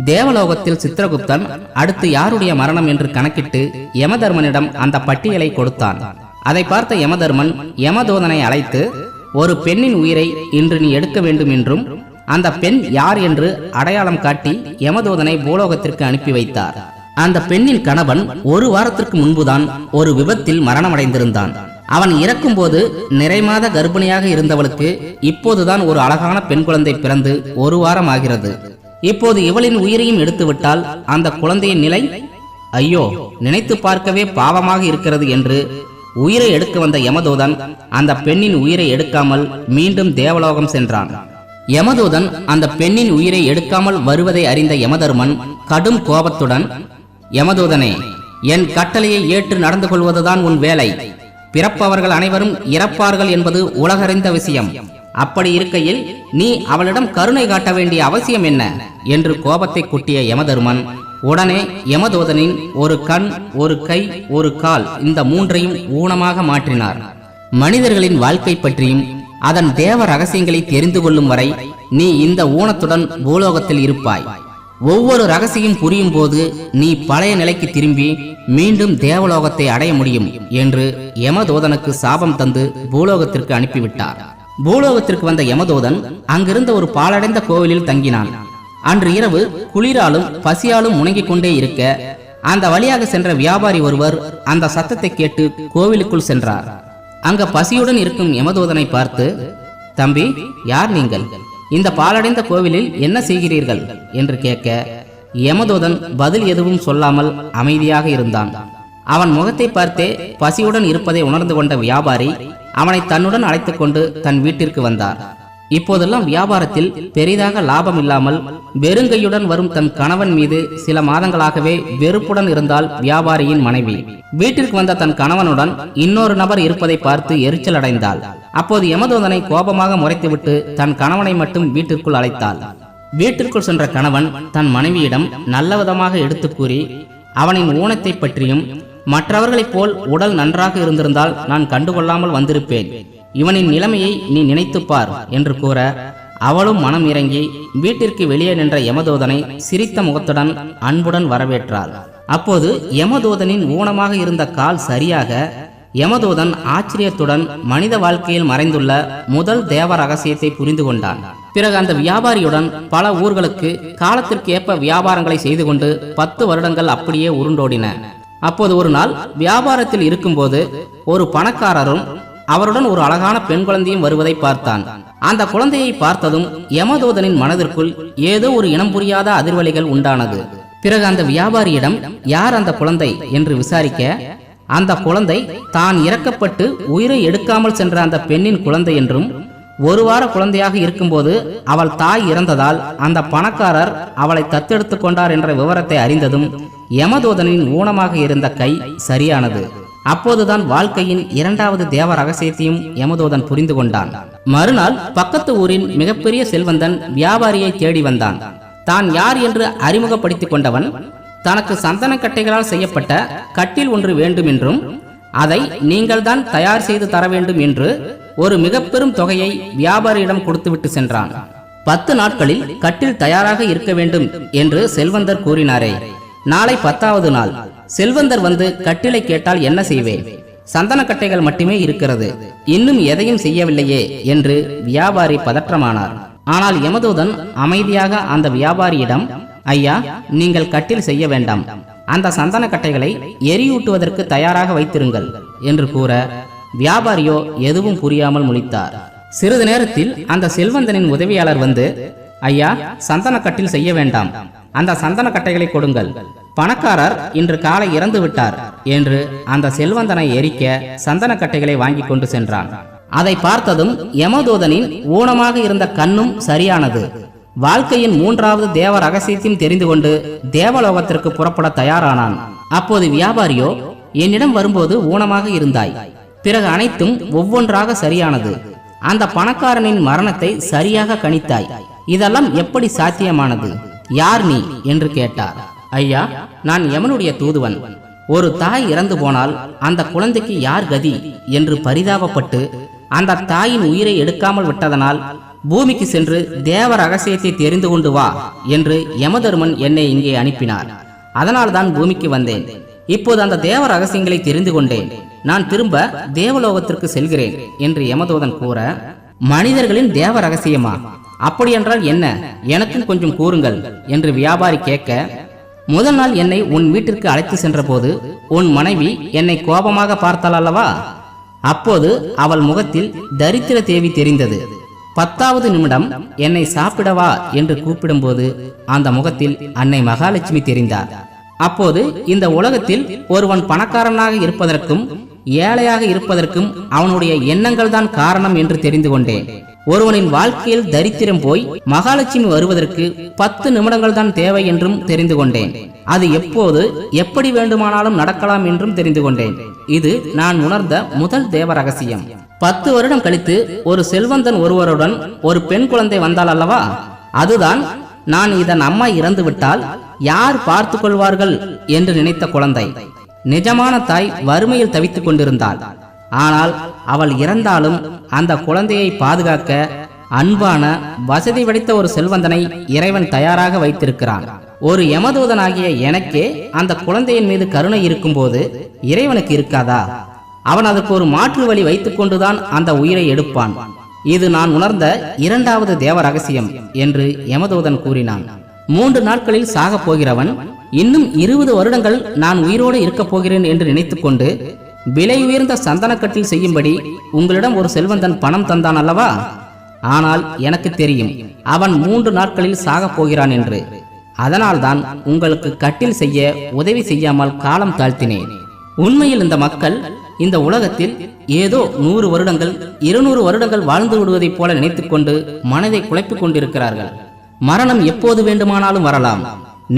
தேவலோகத்தில் சித்திரகுப்தன் அடுத்து யாருடைய மரணம் என்று கணக்கிட்டு யமதர்மனிடம் அந்த பட்டியலை கொடுத்தான். அதை பார்த்த யமதர்மன் யமதூதனை அழைத்து, ஒரு பெண்ணின் உயிரை இன்று நீ எடுக்க வேண்டும் என்றும் அந்த பெண் யார் என்று அடையாளம் காட்டி யமதூதனை பூலோகத்திற்கு அனுப்பி வைத்தார். அந்த பெண்ணின் கணவன் ஒரு வாரத்திற்கு முன்புதான் ஒரு விபத்தில் மரணமடைந்திருந்தான். அவன் இறக்கும் போது நிறைமாத கர்ப்பிணியாக இருந்தவளுக்கு இப்போதுதான் ஒரு அழகான பெண் குழந்தை பிறந்து ஒரு வாரம் ஆகிறது. இப்போது இவளின் உயிரையும் எடுத்துவிட்டால் அந்த குழந்தையின் நிலை ஐயோ, நினைத்து பார்க்கவே பாவமாக இருக்கிறது என்று உயிரை எடுக்க வந்த யமதூதன் அந்த பெண்ணின் உயிரை எடுக்காமல் மீண்டும் தேவலோகம் சென்றான். யமதூதன் அந்த பெண்ணின் உயிரை எடுக்காமல் வருவதை அறிந்த யமதர்மன் கடும் கோபத்துடன், யமதூதனே, என் கட்டளையை ஏற்று நடந்து கொள்வதுதான் உன் வேலை. பிறப்பவர்கள் அனைவரும் இறப்பார்கள் என்பது உலகறிந்த விஷயம். அப்படி இருக்கையில் நீ அவளிடம் கருணை காட்ட வேண்டிய அவசியம் என்ன என்று கோபத்தை கொட்டிய யமதர்மன் உடனே யமதூதனின் ஒரு கண், ஒரு கை, ஒரு கால், இந்த மூன்றையும் ஊனமாக மாற்றினார். மனிதர்களின் வாழ்க்கை பற்றியும் அதன் தேவ ரகசியங்களை தெரிந்து கொள்ளும் வரை நீ இந்த ஊனத்துடன் பூலோகத்தில் இருப்பாய். ஒவ்வொரு ரகசியம் புரியும் போது நீ பழைய நிலைக்கு திரும்பி மீண்டும் தேவலோகத்தை அடைய முடியும் என்று யமதூதனுக்கு சாபம் தந்து பூலோகத்திற்கு அனுப்பிவிட்டார். பூலோகத்திற்கு வந்த யமதூதன் அங்கிருந்த ஒரு பாழடைந்த கோவிலில் தங்கினான். அன்று இரவு குளிராலும் பசியாலும் முணங்கிக் கொண்டே இருக்க அந்த வழியாக சென்ற வியாபாரி ஒருவர் அந்த சத்தத்தை கேட்டு கோவிலுக்குள் சென்றார். அங்க பசியுடன் இருக்கும் யமதூதனை பார்த்து, தம்பி, யார் நீங்கள்? இந்த பாலடைந்த கோவிலில் என்ன செய்கிறீர்கள் என்று கேட்க யமதூதன் பதில் எதுவும் சொல்லாமல் அமைதியாக இருந்தான். அவன் முகத்தை பார்த்தே பசியுடன் இருப்பதை உணர்ந்து கொண்ட வியாபாரி அவனை தன்னுடன் அழைத்துக் கொண்டு தன் வீட்டிற்கு வந்தார். இப்போதெல்லாம் வியாபாரத்தில் பெரிதாக லாபம் இல்லாமல் வெறுங்கையுடன் வரும் தன் கணவன் மீது சில மாதங்களாகவே வெறுப்புடன் இருந்தால் வியாபாரியின் மனைவி. வீட்டிற்கு வந்த தன் கணவனுடன் இன்னொரு நபர் இருப்பதை பார்த்து எரிச்சல் அடைந்தாள். அப்போது யமதூதனை கோபமாக முறைத்துவிட்டு தன் கணவனை மட்டும் வீட்டிற்குள் அழைத்தாள். வீட்டிற்குள் சென்ற கணவன் தன் மனைவியிடம் நல்லவிதமாக எடுத்து கூறி அவனின் ஊனத்தை பற்றியும், மற்றவர்களைப் போல் உடல் நன்றாக இருந்திருந்தால் நான் கண்டுகொள்ளாமல் வந்திருப்பேன், இவனின் நிலைமையை நீ நினைத்துப்பார் என்று கூற அவளும் மனம் இறங்கி வீட்டிற்கு வெளியே நின்ற யமதூதனை சிரித்த முகத்துடன் அன்புடன் வரவேற்றாள். அப்போது யமதூதனின் ஊனமாக இருந்த கால் சரியாக யமதூதன் ஆச்சரியத்துடன் மனித வாழ்க்கையில் மறைந்துள்ள முதல் தேவ ரகசியத்தை புரிந்து கொண்டான். பிறகு அந்த வியாபாரியுடன் பல ஊர்களுக்கு காலத்திற்கு ஏற்ப வியாபாரங்களை செய்து கொண்டு 10 வருடங்கள் அப்படியே உருண்டோடின. அப்போது ஒரு நாள் வியாபாரத்தில் இருக்கும்போது ஒரு பணக்காரரும் அவருடன் ஒரு அழகான பெண் குழந்தையும் வருவதை பார்த்தான். அந்த குழந்தையை பார்த்ததும் யமதூதனின் மனதிற்குள் ஏதோ ஒரு இனம் புரியாத அதிர்வலிகள் உண்டானது. பிறகு அந்த வியாபாரியிடம் யார் அந்த குழந்தை என்று விசாரிக்க அந்த குழந்தை தான் இறக்கப்பட்டு உயிரை எடுக்காமல் சென்ற அந்த பெண்ணின் குழந்தை என்றும், ஒரு வார குழந்தையாக இருக்கும்போது அவள் தாய் இறந்ததால் அந்த பணக்காரர் அவளை தத்தெடுத்து கொண்டார் என்ற விவரத்தை அறிந்ததும் யமதூதனின் ஊனமாக இருந்த கை சரியானது. அப்போதுதான் வாழ்க்கையின் இரண்டாவது தேவ ரகசியத்தையும் யமதூதன் புரிந்து கொண்டான். மறுநாள் பக்கத்து ஊரின் மிகப்பெரிய செல்வந்தன் வியாபாரியை தேடி வந்தான். தான் யார் என்று அறிமுகப்படுத்திக் கொண்டவன் தனக்கு சந்தன கட்டைகளால் செய்யப்பட்ட கட்டில் ஒன்று வேண்டும் என்றும் அதை நீங்கள் தான் தயார் செய்து தர வேண்டும் என்று ஒரு மிக பெரும் தொகையை வியாபாரியிடம் கொடுத்துவிட்டு சென்றான். 10 நாட்களில் கட்டில் தயாராக இருக்க வேண்டும் என்று செல்வந்தர் கூறினாரே. நாளை 10வது நாள். செல்வந்தர் வந்து கட்டிலை கேட்டால் என்ன செய்வேன்? சந்தன கட்டைகள் மட்டுமே இருக்கிறது, இன்னும் எதையும் செய்யவில்லையே என்று வியாபாரி பதற்றமானார். ஆனால் யமதூதன் அமைதியாக அந்த வியாபாரியிடம், ஐயா, நீங்கள் கட்டில் செய்ய வேண்டாம், அந்த சந்தன கட்டைகளை எரியூட்டுவதற்கு தயாராக வைத்திருங்கள் என்று கூற வியாபாரியோ எதுவும் புரியாமல் முழித்தார். சிறிது நேரத்தில் அந்த செல்வந்தனின் உதவியாளர் வந்து, ஐயா, சந்தன கட்டில் செய்ய வேண்டாம், அந்த சந்தன கட்டைகளை கொடுங்கள், பணக்காரர் இன்று காலை இறந்து விட்டார் என்று அந்த செல்வந்தனை எரிக்க சந்தன கட்டைகளை வாங்கி கொண்டு சென்றான். அதை பார்த்ததும் யமதூதனின் ஊனமாக இருந்த கண்ணும் சரியானது. வாழ்க்கையின் 3வது தேவ ரகசியத்தையும் தெரிந்து கொண்டு தேவலோகத்திற்கு புறப்பட தயாரானான். அப்போது வியாபாரியோ, என்னிடம் வரும்போது ஊனமாக இருந்தாய், பிறகு அனைத்தும் ஒவ்வொன்றாக சரியானது, அந்த பணக்காரனின் மரணத்தை சரியாக கணித்தாய், இதெல்லாம் எப்படி சாத்தியமானது? யார் நீ என்று கேட்டார். ஐயா, நான் யமனுடைய தூதுவன். ஒரு தாய் இறந்து போனால் அந்த குழந்தைக்கு யார் கதி என்று பரிதாபப்பட்டு அந்த தாயின் உயிரை எடுக்காமல் விட்டதனால் பூமிக்கு சென்று தேவ ரகசியத்தை தெரிந்து கொண்டு வா என்று யமதர்மன் என்னை இங்கே அனுப்பினார். அதனால்தான் பூமிக்கு வந்தேன். இப்போது அந்த தேவ ரகசியங்களை தெரிந்து கொண்டேன். நான் திரும்ப தேவலோகத்திற்கு செல்கிறேன் என்று யமதூதன் கூற, மனிதர்களின் தேவ ரகசியமா? அப்படியென்றால் என்ன? எனக்கும் கொஞ்சம் கூறுங்கள் என்று வியாபாரி கேட்க, முதல் நாள் என்னை உன் வீட்டிற்கு அழைத்து சென்ற போது உன் மனைவி என்னை கோபமாக பார்த்தாள் அல்லவா? அப்போது அவள் முகத்தில் தரித்திர தேவி தெரிந்தது. 10வது நிமிடம் என்னை சாப்பிடவா என்று கூப்பிடும்போது அந்த முகத்தில் அன்னை மகாலட்சுமி தெரிந்தார். அப்போது இந்த உலகத்தில் ஒருவன் பணக்காரனாக இருப்பதற்கும் ஏழையாக இருப்பதற்கும் அவனுடைய எண்ணங்கள் தான் காரணம் என்று தெரிந்து கொண்டேன். ஒருவனின் வாழ்க்கையில் தரித்திரம் போய் மகாலட்சுமி வருவதற்கு 10 நிமிடங்கள் தான் தேவை என்றும் தெரிந்து கொண்டேன். அது எப்போது எப்படி வேண்டுமானாலும் நடக்கலாம் என்றும் தெரிந்து கொண்டேன். இது நான் உணர்ந்த முதல் தேவ ரகசியம். 10 வருடம் கழித்து ஒரு செல்வந்தன் ஒருவருடன் ஒரு பெண் குழந்தை வந்தாள் அல்லவா? அதுதான் நான் இதன் அம்மா இறந்து விட்டால் யார் பார்த்து கொள்வார்கள் என்று நினைத்த குழந்தை. நிஜமான தாய் வறுமையில் தவித்துக் கொண்டிருந்தாள். ஆனால் அவள் இறந்தாலும் அந்த குழந்தையை பாதுகாக்க அன்பான வசதி படைத்த ஒரு செல்வந்தனை இறைவன் தயாராக வைத்திருக்கிறான். ஒரு யமதூதனாகிய எனக்கே அந்த குழந்தையின் மீது கருணை இருக்கும் போது இறைவனுக்கு இருக்காதா? அவன் அதற்கு ஒரு மாற்று வழி வைத்துக் கொண்டுதான் அந்த உயிரை எடுப்பான். இது நான் உணர்ந்த 2வது தேவ ரகசியம் என்று யமதூதன் கூறினான். 3 நாட்களில் சாக போகிறவன் இன்னும் 20 வருடங்கள் நான் உயிரோடு இருக்கப் போகிறேன் என்று நினைத்துக் கொண்டு விலை உயர்ந்த சந்தனக்கட்டில் செய்யும்படி உங்களிடம் ஒரு செல்வந்தன் பணம் தந்தான் அல்லவா? ஆனால் எனக்கு தெரியும் அவன் 3 நாட்களில் சாகப் போகிறான் என்று. அதனால்தான் உங்களுக்கு கட்டில் செய்ய உதவி செய்யாமல் காலம் தாழ்த்தினேன். உண்மையில் இந்த மக்கள் இந்த உலகத்தில் ஏதோ 100 வருடங்கள் 200 வருடங்கள் வாழ்ந்து விடுவதைப் போல நினைத்துக் கொண்டு மனதை குழப்பிக் கொண்டிருக்கிறார்கள். மரணம் எப்போது வேண்டுமானாலும் வரலாம்.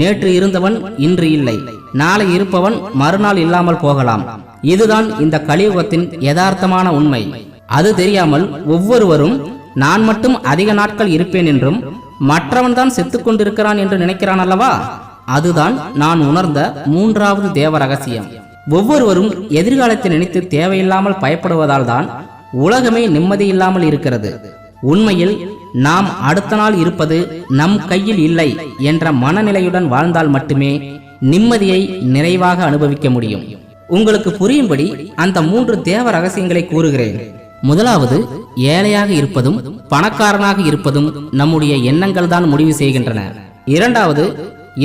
நேற்று இருந்தவன் இன்று இல்லை, நாளை இருப்பவன் மறுநாள் இல்லாமல் போகலாம். இதுதான் இந்த கலியுகத்தின் யதார்த்தமான உண்மை. அது தெரியாமல் ஒவ்வொருவரும் நான் மட்டும் அதிக நாட்கள் இருப்பேன் என்றும் மற்றவன் தான் செத்துக் கொண்டிருக்கிறான் என்று நினைக்கிறான் அல்லவா? அதுதான் நான் உணர்ந்த 3வது தேவ ரகசியம். ஒவ்வொருவரும் எதிர்காலத்தை நினைத்து தேவையில்லாமல் பயப்படுவதால் தான் உலகமே நிம்மதி இல்லாமல் இருக்கிறது. உண்மையில் நாம் அடுத்த நாள் இருப்பது நம் கையில் இல்லை என்ற மனநிலையுடன் வாழ்ந்தால் மட்டுமே நிம்மதியை நிறைவாக அனுபவிக்க முடியும். உங்களுக்கு புரியும்படி அந்த 3 தேவ ரகசியங்களை கூறுகிறேன். முதலாவது, ஏழையாக இருப்பதும் பணக்காரனாக இருப்பதும் நம்முடைய எண்ணங்கள் தான் முடிவு செய்கின்றன. 2வது,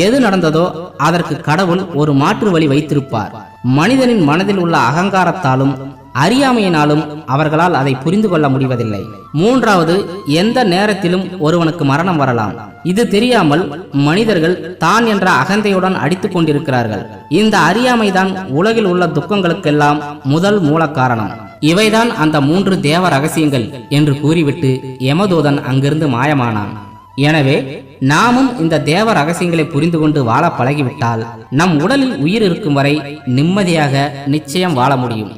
எது நடந்ததோ அதற்கு கடவுள் ஒரு மாற்று வழி வைத்திருப்பார். மனிதனின் மனதில் உள்ள அகங்காரத்தாலும் அறியாமையினாலும் அவர்களால் அதை புரிந்து கொள்ள முடிவதில்லை. 3வது, எந்த நேரத்திலும் ஒருவனுக்கு மரணம் வரலாம். இது தெரியாமல் மனிதர்கள் தான் என்ற அகந்தையுடன் அடித்துக் கொண்டிருக்கிறார்கள். இந்த அறியாமைதான் உலகில் உள்ள துக்கங்களுக்கெல்லாம் முதல் மூல காரணம். இவைதான் அந்த 3 தேவ ரகசியங்கள் என்று கூறிவிட்டு யமதூதன் அங்கிருந்து மாயமானான். எனவே நாமும் இந்த தேவ ரகசியங்களை புரிந்து கொண்டு வாழ பழகிவிட்டால் நம் உடலில் உயிர் இருக்கும் வரை நிம்மதியாக நிச்சயம் வாழ முடியும்.